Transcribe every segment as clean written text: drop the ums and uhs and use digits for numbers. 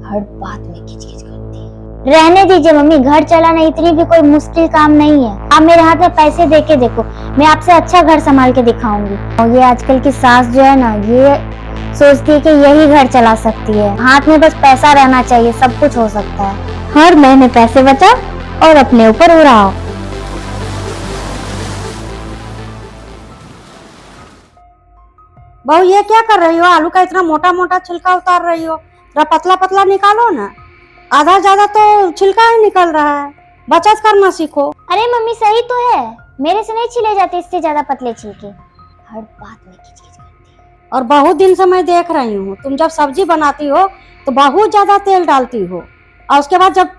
हर बात में खिचखिच करती है। रहने दीजिए मम्मी, घर चलाना इतनी भी कोई मुश्किल काम नहीं है। आप मेरे हाथ में पैसे दे के देखो, मैं आपसे अच्छा घर संभाल के दिखाऊंगी। और ये आजकल की सास जो है ना, ये सोचती है कि यही घर चला सकती है। हाथ में बस पैसा रहना चाहिए, सब कुछ हो सकता है। हर महीने पैसे बचाओ और अपने ऊपर उड़ाओ। बहू ये क्या कर रही हो? आलू का इतना मोटा मोटा छिलका उतार रही हो, थोड़ा पतला पतला निकालो ना। आधा ज्यादा तो छिलका ही निकल रहा है, बचत करना सीखो। अरे मम्मी सही तो है, मेरे से नहीं छिले जाते इससे ज्यादा पतले छिलके। हर बात में खिचखिच करती है। और बहुत दिन से मैं देख रही हूँ, तुम जब सब्जी बनाती हो तो बहुत ज्यादा तेल डालती हो, और उसके बाद जब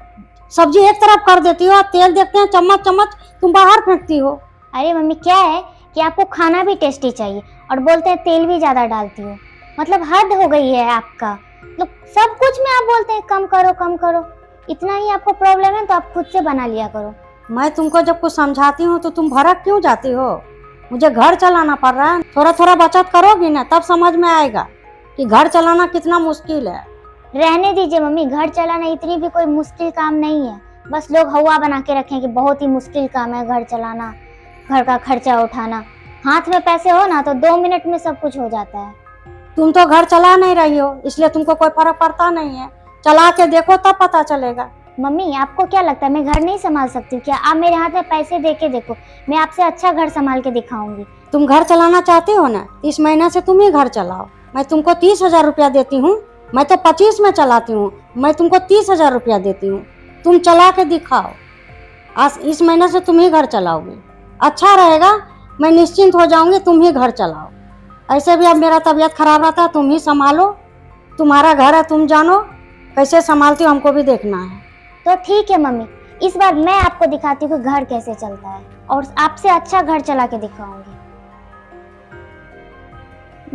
सब्जी एक तरफ कर देती हो, तेल देखते हैं चम्मच चम्मच तुम बाहर फेंकती हो। अरे मम्मी क्या है कि आपको खाना भी टेस्टी चाहिए और बोलते हैं तेल भी ज्यादा डालती हो। मतलब हद हो गई है आपका। मतलब सब कुछ में आप बोलते हैं कम करो कम करो। इतना ही आपको प्रॉब्लम है तो आप खुद से बना लिया करो। मैं तुमको जब कुछ समझाती हूँ तो तुम भड़क क्यों जाती हो? मुझे घर चलाना पड़ रहा है, थोड़ा थोड़ा बचत करोगी ना तब समझ में आएगा कि घर चलाना कितना मुश्किल है। रहने दीजिए मम्मी, घर चलाना इतनी भी कोई मुश्किल काम नहीं है। बस लोग हवा बना के रखें कि बहुत ही मुश्किल काम है घर चलाना, घर का खर्चा उठाना। हाथ में पैसे हो ना तो 2 मिनट में सब कुछ हो जाता है। तुम तो घर चला नहीं रही हो, इसलिए तुमको कोई फर्क पड़ता नहीं है। चला के देखो तब पता चलेगा। मम्मी आपको क्या लगता है मैं घर नहीं संभाल सकती हूँ क्या? आप मेरे हाथ में पैसे दे के देखो, मैं आपसे अच्छा घर संभाल के दिखाऊंगी। तुम घर चलाना चाहती हो ना, इस महीने से तुम ही घर चलाओ। मैं तुमको 30,000 रुपया देती हूँ, मैं तो 25 में चलाती हूँ, मैं तुमको 30,000 रुपया देती हूँ। तुम चला के दिखाओ, आज इस महीने से तुम ही घर चलाओगी। अच्छा रहेगा, मैं निश्चिंत हो जाऊंगी, तुम ही घर चलाओ। ऐसे भी अब मेरा तबीयत खराब रहता है, तुम ही संभालो। तुम्हारा घर है, तुम जानो कैसे संभालती हो, हमको भी देखना है। तो ठीक है मम्मी, इस बार मैं आपको दिखाती हूँ कि घर कैसे चलता है और आपसे अच्छा घर चला के दिखाऊंगी।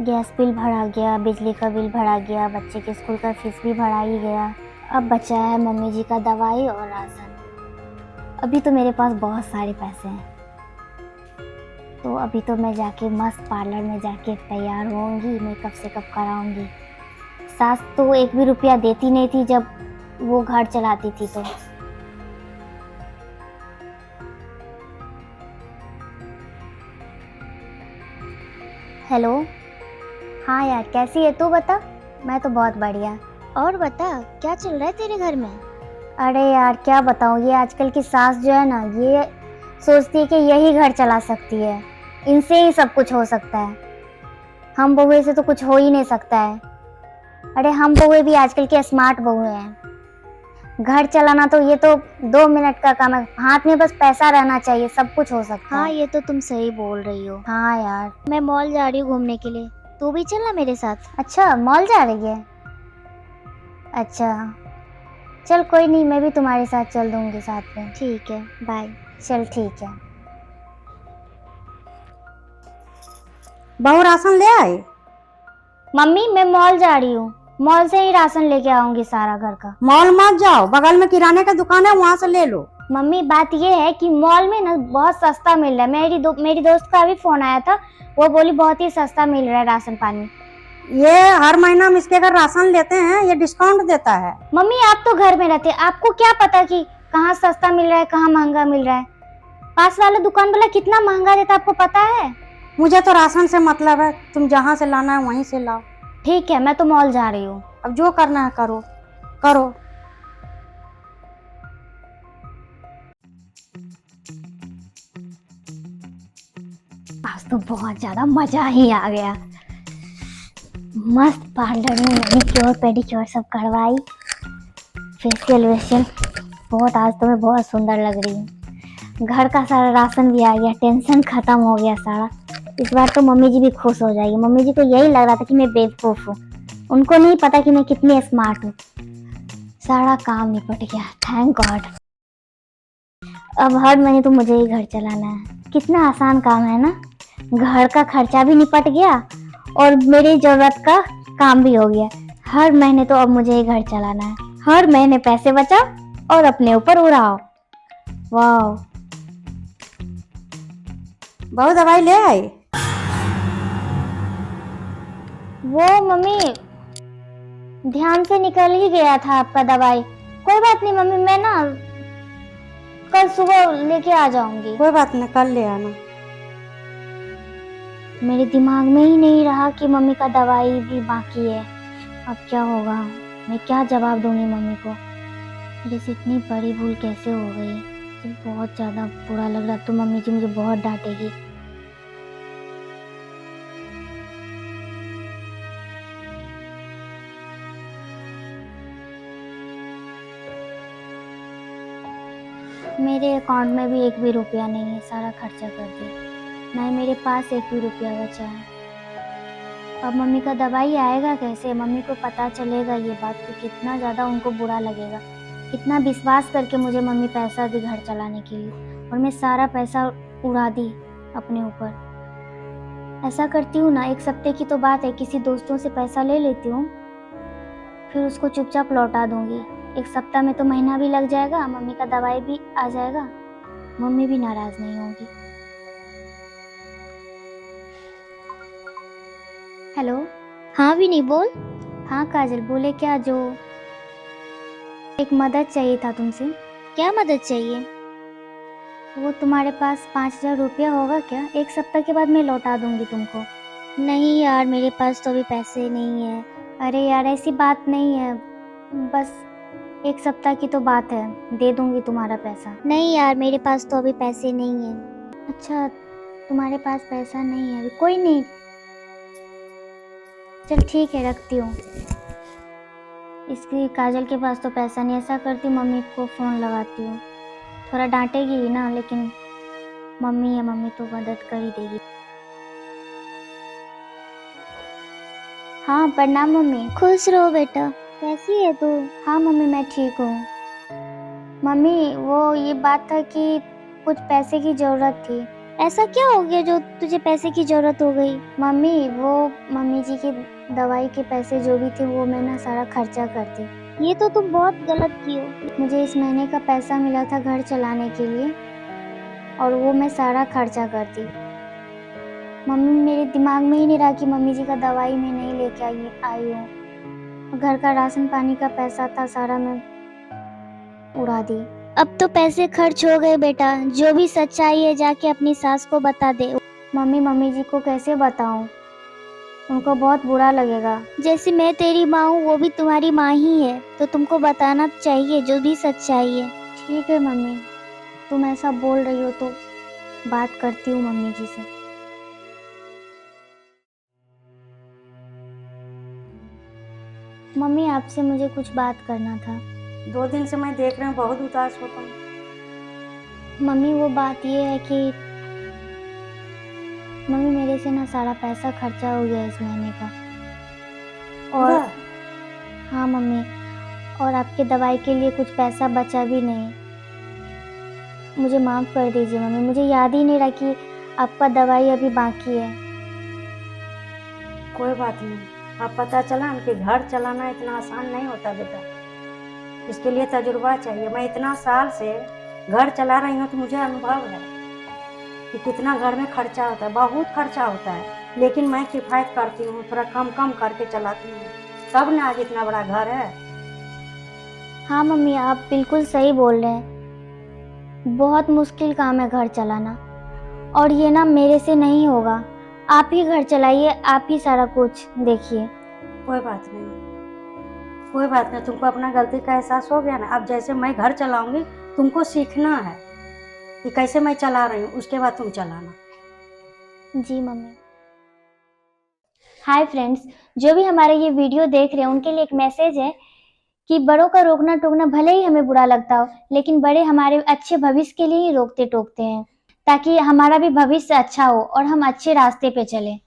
गैस बिल भरा गया, बिजली का बिल भरा गया, बच्चे के स्कूल का फीस भी भरा ही गया। अब बचा है मम्मी जी का दवाई और राशन। अभी तो मेरे पास बहुत सारे पैसे हैं, तो अभी तो मैं जाके मस्त पार्लर में जाके तैयार होंगी, मेकअप सेकअप कराऊंगी। सास तो 1 भी रुपया देती नहीं थी जब वो घर चलाती थी। तो हेलो, हाँ यार कैसी है तू बता? मैं तो बहुत बढ़िया। और बता क्या चल रहा है तेरे घर में? अरे यार क्या बताऊँ, ये आजकल की सास जो है ना, ये सोचती है कि यही घर चला सकती है, इनसे ही सब कुछ हो सकता है। हम बहुए से तो कुछ हो ही नहीं सकता है। अरे हम बहुए भी आजकल के स्मार्ट बहुए हैं। घर चलाना तो ये तो 2 मिनट का काम है, हाथ में बस पैसा रहना चाहिए, सब कुछ हो सकता है। हाँ ये तो तुम सही बोल रही हो। हाँ यार मैं मॉल जा रही हूँ घूमने के लिए, तू भी चलना मेरे साथ। अच्छा मॉल जा रही है? अच्छा चल कोई नहीं, मैं भी तुम्हारे साथ चल दूंगी साथ में। ठीक है बाय। चल ठीक है। बहू राशन ले आई? मम्मी मैं मॉल जा रही हूँ, मॉल से ही राशन लेके आऊंगी सारा घर का। मॉल मत जाओ, बगल में किराने का दुकान है, वहाँ से ले लो। मम्मी बात ये है कि मॉल में ना बहुत सस्ता मिल रहा है। मेरी दोस्त का अभी फोन आया था, वो बोली बहुत ही सस्ता मिल रहा है राशन पानी। ये हर महीना हम इसके घर राशन लेते हैं, ये डिस्काउंट देता है। मम्मी आप तो घर में रहते, आपको क्या पता कि कहाँ सस्ता मिल रहा है कहाँ महंगा मिल रहा है? पास वाला दुकान वाला कितना महंगा देता आपको पता है? मुझे तो राशन से मतलब है, तुम जहाँ से लाना है वहीं से लाओ। ठीक है मैं तो मॉल जा रही हूँ। अब जो करना है करो करो। आज तो बहुत ज्यादा मजा ही आ गया। मस्त पार्लर में मैनिक्योर पेडिक्योर सब करवाई, फेशियल वेशियल। बहुत आज तो मैं बहुत सुंदर लग रही हूँ। घर का सारा राशन भी आ गया, टेंशन खत्म हो गया सारा। इस बार तो मम्मी जी भी खुश हो जाएगी। मम्मी जी को यही लग रहा था कि मैं बेवकूफ हूँ, उनको नहीं पता कि मैं कितनी स्मार्ट हूँ। सारा काम निपट गया, थैंक गॉड। अब हर महीने तो मुझे ही घर चलाना है, कितना आसान काम है ना। घर का खर्चा भी निपट गया और मेरी जरूरत का काम भी हो गया। हर महीने तो अब मुझे ही घर चलाना है। हर महीने पैसे बचाओ और अपने ऊपर उड़ाओ। वाह। बहू दवाई ले आई? वो मम्मी ध्यान से निकल ही गया था आपका दवाई। कोई बात नहीं मम्मी, मैं ना कल सुबह लेके आ जाऊंगी। कोई बात नहीं, कल ले आना। मेरे दिमाग में ही नहीं रहा कि मम्मी का दवाई भी बाकी है। अब क्या होगा, मैं क्या जवाब दूंगी मम्मी को। मेरे से इतनी बड़ी भूल कैसे हो गई। मुझे बहुत ज़्यादा बुरा लग रहा, तो मम्मी जी मुझे बहुत डांटेगी। मेरे अकाउंट में भी एक भी रुपया नहीं है, सारा खर्चा कर दिया। नहीं, मेरे पास एक भी रुपया बचा है। अब मम्मी का दवाई आएगा कैसे? मम्मी को पता चलेगा ये बात तो कितना ज़्यादा उनको बुरा लगेगा। कितना विश्वास करके मुझे मम्मी पैसा दी घर चलाने के लिए, और मैं सारा पैसा उड़ा दी अपने ऊपर। ऐसा करती हूँ ना, 1 हफ्ते की तो बात है, किसी दोस्तों से पैसा ले लेती हूँ, फिर उसको चुपचाप लौटा दूंगी। 1 सप्ताह में तो महीना भी लग जाएगा, मम्मी का दवाई भी आ जाएगा, मम्मी भी नाराज नहीं होगी। हेलो। हाँ विनी बोल। हाँ काजल, बोले क्या? जो एक मदद चाहिए था तुमसे। क्या मदद चाहिए? वो तुम्हारे पास 5,000 रुपया होगा क्या? 1 सप्ताह के बाद मैं लौटा दूंगी तुमको। नहीं यार, मेरे पास तो अभी पैसे नहीं है। अरे यार ऐसी बात नहीं है, बस 1 सप्ताह की तो बात है, दे दूंगी तुम्हारा पैसा। नहीं यार, मेरे पास तो अभी पैसे नहीं है। अच्छा, तुम्हारे पास पैसा नहीं है अभी, कोई नहीं, चल ठीक है, रखती हूँ। इसकी काजल के पास तो पैसा नहीं। ऐसा करती हूँ, मम्मी को फ़ोन लगाती हूँ। थोड़ा डांटेगी ही ना, लेकिन मम्मी है, मम्मी तो मदद कर ही देगी। हाँ प्रणाम मम्मी। खुश रहो बेटा। कैसी है तू? हाँ मम्मी, मैं ठीक हूँ। मम्मी वो ये बात था कि कुछ पैसे की ज़रूरत थी। ऐसा क्या हो गया जो तुझे पैसे की ज़रूरत हो गई? मम्मी वो मम्मी जी की दवाई के पैसे जो भी थे वो मैं ना सारा खर्चा कर दी। ये तो तुम बहुत गलत की हो। मुझे इस महीने का पैसा मिला था घर चलाने के लिए, और वो मैं सारा खर्चा कर दी। मम्मी, मेरे दिमाग में ही नहीं रहा कि मम्मी जी का दवाई मैं नहीं लेके आई हूँ। घर का राशन पानी का पैसा था, सारा मैं उड़ा दी। अब तो पैसे खर्च हो गए बेटा, जो भी सच्चाई है जाके अपनी सास को बता दे। मम्मी जी को कैसे बताऊं? उनको बहुत बुरा लगेगा। जैसे मैं तेरी माँ हूँ, वो भी तुम्हारी माँ ही है, तो तुमको बताना चाहिए जो भी सच्चाई है। ठीक है मम्मी, तुम ऐसा बोल रही हो तो बात करती हूँ मम्मी जी से। मम्मी आपसे मुझे कुछ बात करना था। 2 दिन से मैं देख रही हूँ बहुत उदास हो तुम। मम्मी वो बात ये है कि मम्मी मेरे से ना सारा पैसा खर्चा हो गया इस महीने का। और हाँ मम्मी, और आपके दवाई के लिए कुछ पैसा बचा भी नहीं। मुझे माफ़ कर दीजिए मम्मी, मुझे याद ही नहीं रहा कि आपका दवाई अभी बाकी है। कोई बात नहीं, अब पता चला कि घर चलाना इतना आसान नहीं होता बेटा, इसके लिए तजुर्बा चाहिए। मैं इतना साल से घर चला रही हूँ तो मुझे अनुभव है कि कितना घर में खर्चा होता है, बहुत खर्चा होता है, लेकिन मैं किफ़ायत करती हूँ, थोड़ा कम कम करके चलाती हूँ, तब ना आज इतना बड़ा घर है। हाँ मम्मी, आप बिल्कुल सही बोल रहे हैं, बहुत मुश्किल काम है घर चलाना, और ये ना मेरे से नहीं होगा। आप ही घर चलाइए, आप ही सारा कुछ देखिए। कोई बात नहीं, कोई बात नहीं, तुमको अपना गलती का एहसास हो गया ना। अब जैसे मैं घर चलाऊंगी, तुमको सीखना है कि कैसे मैं चला रही हूँ, उसके बाद तुम चलाना। जी मम्मी। हाय फ्रेंड्स, जो भी हमारे ये वीडियो देख रहे हैं उनके लिए एक मैसेज है कि बड़ों का रोकना टोकना भले ही हमें बुरा लगता हो, लेकिन बड़े हमारे अच्छे भविष्य के लिए ही रोकते टोकते हैं, ताकि हमारा भी भविष्य अच्छा हो और हम अच्छे रास्ते पे चलें।